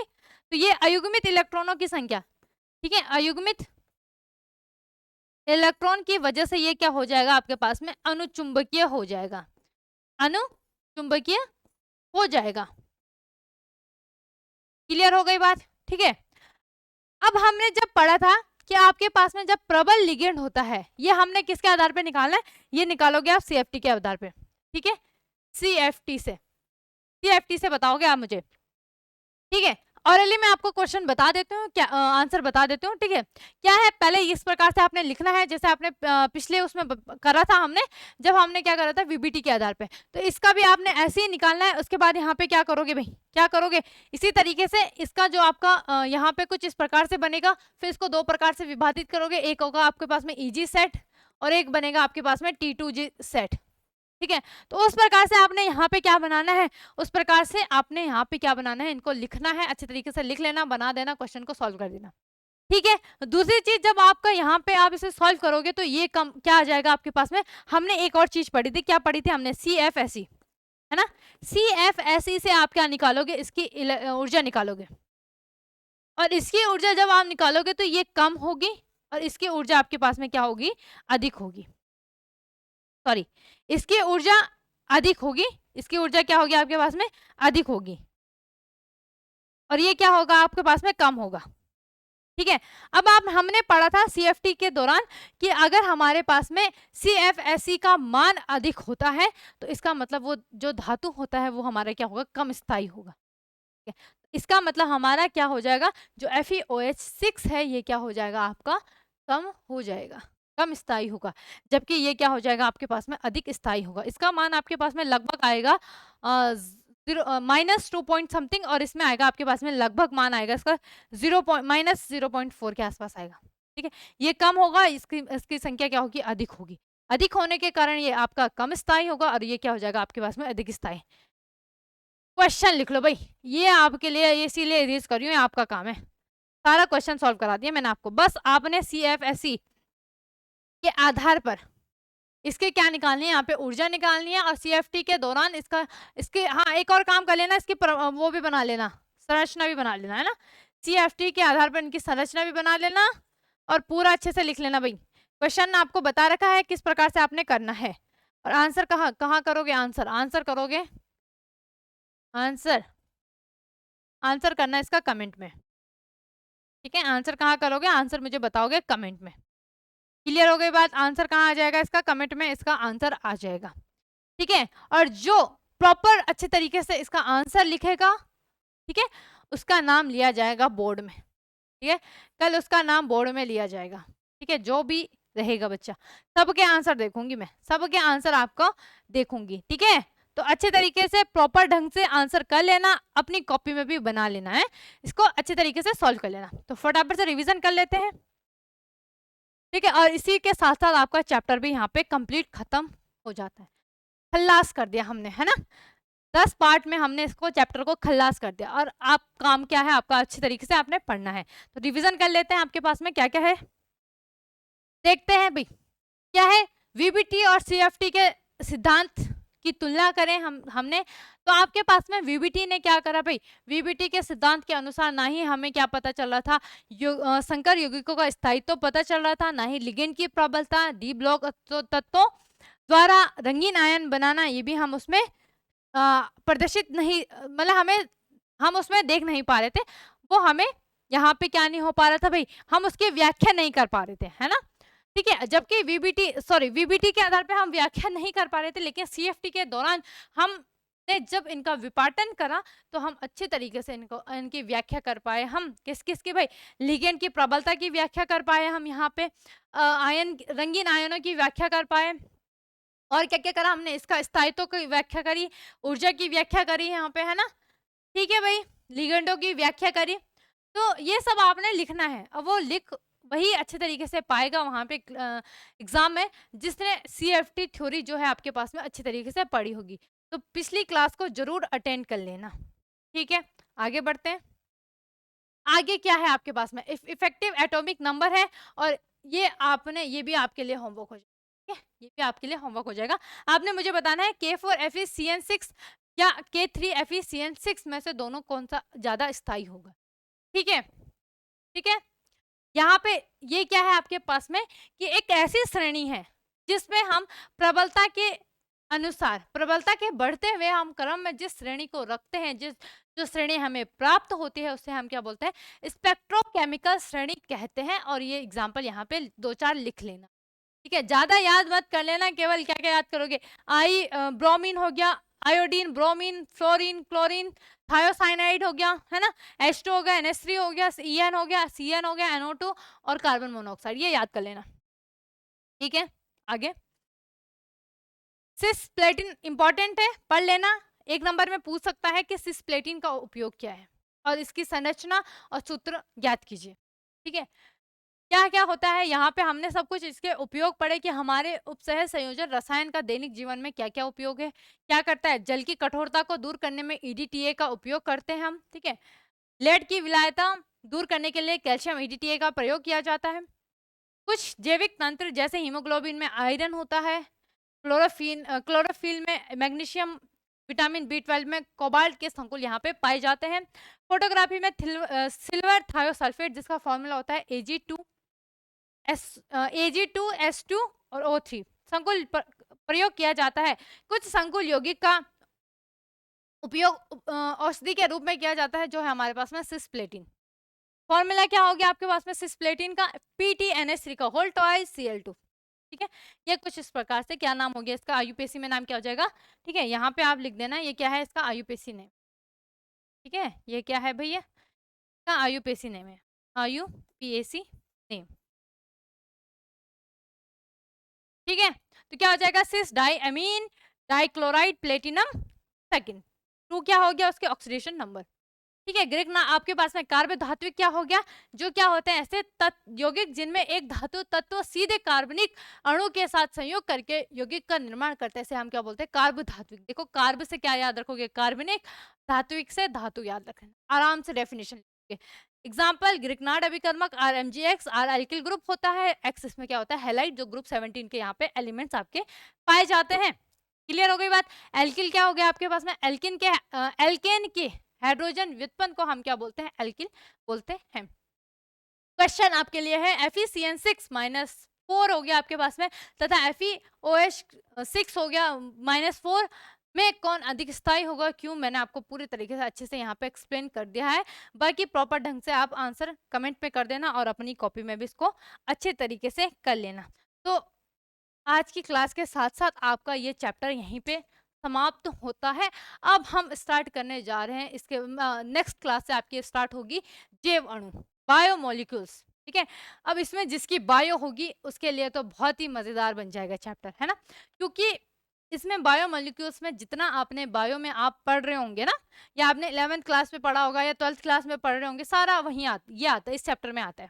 तो ये अयुग्मित इलेक्ट्रॉनों की संख्या, ठीक है, अयुग्मित इलेक्ट्रॉन की वजह से ये क्या हो जाएगा आपके पास में, अनुचुंबकीय हो जाएगा, अनुचुंबकीय हो जाएगा। क्लियर हो गई बात, ठीक है। अब हमने जब पढ़ा था कि आपके पास में जब प्रबल लिगेंड होता है, ये हमने किसके आधार पे निकालना है, ये निकालोगे आप CFT के आधार पे, ठीक है, CFT से बताओगे आप मुझे, ठीक है। ऑरली मैं आपको क्वेश्चन बता देती हूँ, क्या आंसर बता देती हूँ, ठीक है। क्या है, पहले इस प्रकार से आपने लिखना है जैसे आपने पिछले उसमें करा था हमने, जब हमने क्या करा था VBT के आधार पे, तो इसका भी आपने ऐसे ही निकालना है। उसके बाद यहाँ पे क्या करोगे भाई, क्या करोगे, इसी तरीके से इसका जो आपका यहाँ पे कुछ इस प्रकार से बनेगा, फिर इसको दो प्रकार से विभाजित करोगे, एक होगा आपके पास में EG सेट और एक बनेगा आपके पास में T2G सेट, ठीक है। तो उस प्रकार से आपने यहाँ पे क्या बनाना है, उस प्रकार से आपने यहाँ पे क्या बनाना है, इनको लिखना है, अच्छे तरीके से लिख लेना, बना देना, क्वेश्चन को सॉल्व कर देना, ठीक है। दूसरी चीज, जब आपका यहाँ पे आप इसे सॉल्व करोगे तो ये कम क्या आ जाएगा आपके पास में, हमने एक और चीज पढ़ी थी, क्या पढ़ी थी हमने, CFSE, है ना। CFSE से आप क्या निकालोगे, इसकी ऊर्जा निकालोगे, और इसकी ऊर्जा जब आप निकालोगे तो ये कम होगी और इसकी ऊर्जा आपके पास में क्या होगी, अधिक होगी, सॉरी, इसकी ऊर्जा अधिक होगी, इसकी ऊर्जा क्या होगी आपके पास में, अधिक होगी, और ये क्या होगा आपके पास में, कम होगा, ठीक है। अब आप हमने पढ़ा था CFT के दौरान कि अगर हमारे पास में CFSE का मान अधिक होता है तो इसका मतलब वो जो धातु होता है वो हमारा क्या होगा, कम स्थायी होगा, ठीक है। इसका मतलब हमारा क्या हो जाएगा, जो FeOH6 है ये क्या हो जाएगा आपका, कम हो जाएगा, कम स्थायी होगा, जबकि ये क्या हो जाएगा आपके पास में, अधिक स्थायी होगा। इसका मान आपके पास में लगभग आएगा -2 पॉइंट समथिंग, और इसमें आएगा आपके पास में लगभग मान आएगा इसका -0.4 के आसपास आएगा, ठीक है। ये कम होगा, इसकी संख्या क्या होगी, अधिक होगी, अधिक होने के कारण ये आपका कम स्थायी होगा और ये क्या हो जाएगा आपके पास में, अधिक स्थायी। क्वेश्चन लिख लो भाई, ये आपके लिए इसीलिए इरेज कर रही हूँ, आपका काम है, सारा क्वेश्चन सॉल्व करा दिया मैंने आपको, बस आपने CFSE के आधार पर इसके क्या निकालनी है, यहाँ पे ऊर्जा निकालनी है, और CFT के दौरान इसके हाँ एक और काम कर लेना, इसकी वो भी बना लेना, संरचना भी बना लेना, है ना। CFT के आधार पर इनकी संरचना भी बना लेना और पूरा अच्छे से लिख लेना भाई। क्वेश्चन आपको बता रखा है किस प्रकार से आपने करना है, और आंसर कहाँ करोगे, आंसर करोगे, आंसर करना है इसका कमेंट में, ठीक है। आंसर कहाँ करोगे, आंसर मुझे बताओगे कमेंट में। क्लियर हो गई बात, आंसर कहाँ आ जाएगा इसका, कमेंट में इसका आंसर आ जाएगा, ठीक है। और जो प्रॉपर अच्छे तरीके से इसका आंसर लिखेगा, ठीक है, उसका नाम लिया जाएगा बोर्ड में, ठीक है, कल उसका नाम बोर्ड में लिया जाएगा, ठीक है, जो भी रहेगा बच्चा, सबके आंसर देखूंगी मैं, सबके आंसर आपको देखूंगी, ठीक है। तो अच्छे तरीके से प्रॉपर ढंग से आंसर कर लेना, अपनी कॉपी में भी बना लेना है, इसको अच्छे तरीके से सॉल्व कर लेना। तो फटाफट से रिवीजन कर लेते हैं, ठीक है, और इसी के साथ साथ आपका चैप्टर भी यहाँ पे कंप्लीट खत्म हो जाता है, खल्लास कर दिया हमने, है ना, 10 पार्ट में हमने इसको चैप्टर को खल्लास कर दिया। और आप काम क्या है आपका, अच्छी तरीके से आपने पढ़ना है। तो रिवीजन कर लेते हैं, आपके पास में क्या क्या है देखते हैं भाई। क्या है, वीबीटी और सीएफटी के सिद्धांत की तुलना करें हमने, तो आपके पास में वीबीटी ने क्या करा भाई, वीबीटी के सिद्धांत के अनुसार ना ही हमें क्या पता चल रहा था, संकर यौगिकों का स्थायित्व पता चल रहा था, ना ही लिगेंड की प्रबलता, डी ब्लॉक तत्वों द्वारा रंगीन आयन बनाना, ये भी हम उसमें प्रदर्शित नहीं, मतलब हम उसमें देख नहीं पा रहे थे, वो हमें यहाँ पे क्या नहीं हो पा रहा था भाई, हम उसकी व्याख्या नहीं कर पा रहे थे, है ना, ठीक है। जबकि वीबीटी के आधार पे हम व्याख्या नहीं कर पा रहे थे, लेकिन सीएफटी के दौरान हमने जब इनका विपाटन करा तो हम अच्छे तरीके से इनकी व्याख्या कर पाए। हम किस की भाई, लिगेंड की प्रबलता की व्याख्या कर पाए, हम यहाँ पे रंगीन आयनों की व्याख्या कर पाए, और क्या क्या करा हमने, इसका स्थायित्व की व्याख्या करी, ऊर्जा की व्याख्या करी यहाँ पे, है ना, ठीक है भाई, लिगेंडों की व्याख्या करी। तो ये सब आपने लिखना है, अब वो लिख वही अच्छे तरीके से पाएगा वहां पे एग्जाम में, जिसने सीएफटी थ्योरी जो है आपके पास में अच्छी तरीके से पढ़ी होगी। तो पिछली क्लास को जरूर अटेंड कर लेना, ठीक है। आगे बढ़ते हैं, आगे क्या है आपके पास में, इफेक्टिव एटॉमिक नंबर है, और ये भी आपके लिए होमवर्क हो जाएगा, ठीक है, ये भी आपके लिए होमवर्क हो जाएगा। आपने मुझे बताना है K4FeCN6 या K3FeCN6 में से दोनों कौन सा ज्यादा स्थायी होगा, ठीक है, ठीक है। यहाँ पे ये क्या है आपके पास में कि एक ऐसी श्रेणी है जिसमें हम प्रबलता के अनुसार, प्रबलता के बढ़ते हुए हम क्रम में जिस श्रेणी को रखते हैं, जो श्रेणी हमें प्राप्त होती है उसे हम क्या बोलते हैं, स्पेक्ट्रोकेमिकल श्रेणी कहते हैं। और ये एग्जाम्पल यहाँ पे 2-4 लिख लेना, ठीक है, ज्यादा याद मत कर लेना, केवल क्या क्या याद करोगे, ब्रोमीन हो गया, iodine, bromine, fluorine, chlorine, thiocyanide हो गया, है ना, H2 हो गया, NH3 हो गया, EN हो गया, CN हो गया, NO2 और कार्बन मोनोऑक्साइड, ये याद कर लेना, ठीक है। आगे सिस्प्लेटिन इंपॉर्टेंट है, पढ़ लेना, 1 नंबर में पूछ सकता है कि सिस्प्लेटिन का उपयोग क्या है और इसकी संरचना और सूत्र ज्ञात कीजिए, ठीक है। क्या क्या होता है यहाँ पे, हमने सब कुछ इसके उपयोग पढ़े कि हमारे उपसहज संयोजन रसायन का दैनिक जीवन में क्या क्या उपयोग है, क्या करता है, जल की कठोरता को दूर करने में EDTA का उपयोग करते हैं हम, ठीक है, लेड की विलायता दूर करने के लिए कैल्शियम EDTA का प्रयोग किया जाता है, कुछ जैविक तंत्र जैसे हीमोग्लोबिन में आयरन होता है, क्लोरोफिल में मैग्नीशियम, विटामिन B12 में कोबाल्ट के संकुल यहाँ पे पाए जाते हैं, फोटोग्राफी में सिल्वर थायोसल्फेट जिसका फॉर्मूला होता है Ag2S2 और O3 संकुल प्रयोग किया जाता है। कुछ संकुल यौगिक का उपयोग औषधि के रूप में किया जाता है, जो है हमारे पास में सिस्प्लेटिन। फॉर्मूला क्या हो गया आपके पास में सिस्प्लेटिन का, PTNH3 का होल ट्वाइस Cl2, ठीक है। ये कुछ इस प्रकार से क्या नाम हो गया इसका, आयुपेसी में नाम क्या हो जाएगा, ठीक है, यहाँ पे आप लिख देना ये क्या है इसका आयुपेसी नेम, ठीक है, ये क्या है भैया इसका आयुपेसी नेम है, आयुपेसी नेम, ठीक है। तो क्या हो जाएगा, cis di amine dichloride platinum second, 2 क्या हो गया उसके ऑक्सीडेशन नंबर, ठीक है। ग्रीक ना आपके पास में कार्बोधात्विक क्या हो गया, जो क्या होते हैं ऐसे यौगिक जिनमें एक धातु तत्व सीधे कार्बनिक अणु के साथ संयोग करके यौगिक का निर्माण करते हैं, इसे हम क्या बोलते हैं, कार्बोधात्विक। देखो कार्ब से क्या याद रखोगे, कार्बनिक, धात्विक से धातु याद रखना, आराम से डेफिनेशन। एग्जाम्पल ग्रिकनार्ड अभिकर्मक RMgX, R एल्किल ग्रुप होता है, X इसमें क्या होता है हैलाइड, जो ग्रुप 17 के यहाँ पे एलिमेंट्स आपके पाए जाते हैं। क्लियर हो गई बात। एल्किल क्या हो गया आपके पास में, एल्केन के हाइड्रोजन व्युत्पन्न को हम क्या बोलते हैं, एल्किल बोलते हैं। क्वेश्चन आपके लिए है FeCN6-4 हो गया आपके पास में, तथा FeOH6 हो गया -4 में कौन अधिक स्थायी होगा, क्यों, मैंने आपको पूरी तरीके से अच्छे से यहाँ पे एक्सप्लेन कर दिया है। बाकी प्रॉपर ढंग से आप आंसर कमेंट पे कर देना और अपनी कॉपी में भी इसको अच्छे तरीके से कर लेना। तो आज की क्लास के साथ साथ आपका ये चैप्टर यहीं पे समाप्त होता है। अब हम स्टार्ट करने जा रहे हैं इसके नेक्स्ट क्लास से आपकी स्टार्ट होगी जैव अणु, बायोमोलिक्यूल्स, ठीक है। अब इसमें जिसकी बायो होगी उसके लिए तो बहुत ही मजेदार बन जाएगा चैप्टर, है ना, क्योंकि इसमें बायोमोलिक्यूल्स में जितना आपने बायो में आप पढ़ रहे होंगे ना, या आपने 11th क्लास में पढ़ा होगा या 12th क्लास में पढ़ रहे होंगे, सारा वहीं ये आता है, इस चैप्टर में आता है,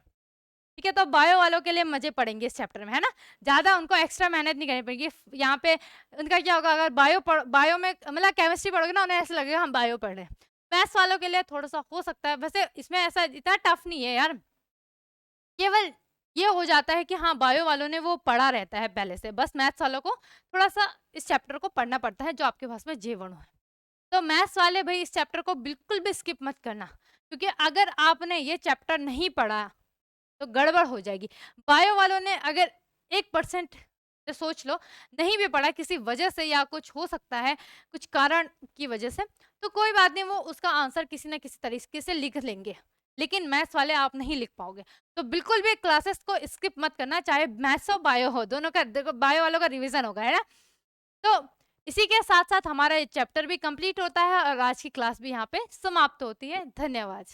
ठीक है। तो बायो वालों के लिए मजे पड़ेंगे इस चैप्टर में, है ना, ज्यादा उनको एक्स्ट्रा मेहनत नहीं करनी पड़ेगी। यहाँ पे उनका क्या होगा, अगर बायो में मतलब केमिस्ट्री पढ़ोगे ना, उन्हें ऐसा लगेगा हम बायो पढ़ रहे हैं। मैथ्स वालों के लिए थोड़ा सा हो सकता है, वैसे इसमें ऐसा इतना टफ नहीं है यार, केवल ये हो जाता है कि हाँ बायो वालों ने वो पढ़ा रहता है पहले से, बस मैथ्स वालों को थोड़ा सा इस चैप्टर को पढ़ना पड़ता है जो आपके पास में जीवाणु है। तो मैथ्स वाले भाई इस चैप्टर को बिल्कुल भी स्किप मत करना, क्योंकि अगर आपने ये चैप्टर नहीं पढ़ा तो गड़बड़ हो जाएगी। बायो वालों ने अगर 1% से सोच लो नहीं भी पढ़ा किसी वजह से, या कुछ हो सकता है कुछ कारण की वजह से, तो कोई बात नहीं, वो उसका आंसर किसी ना किसी तरीके से लिख लेंगे, लेकिन मैथ्स वाले आप नहीं लिख पाओगे। तो बिल्कुल भी क्लासेस को स्किप मत करना, चाहे मैथ्स हो बायो हो, दोनों का देखो बायो वालों का रिवीजन होगा, है ना। तो इसी के साथ साथ हमारा ये चैप्टर भी कंप्लीट होता है और आज की क्लास भी यहाँ पे समाप्त होती है। धन्यवाद।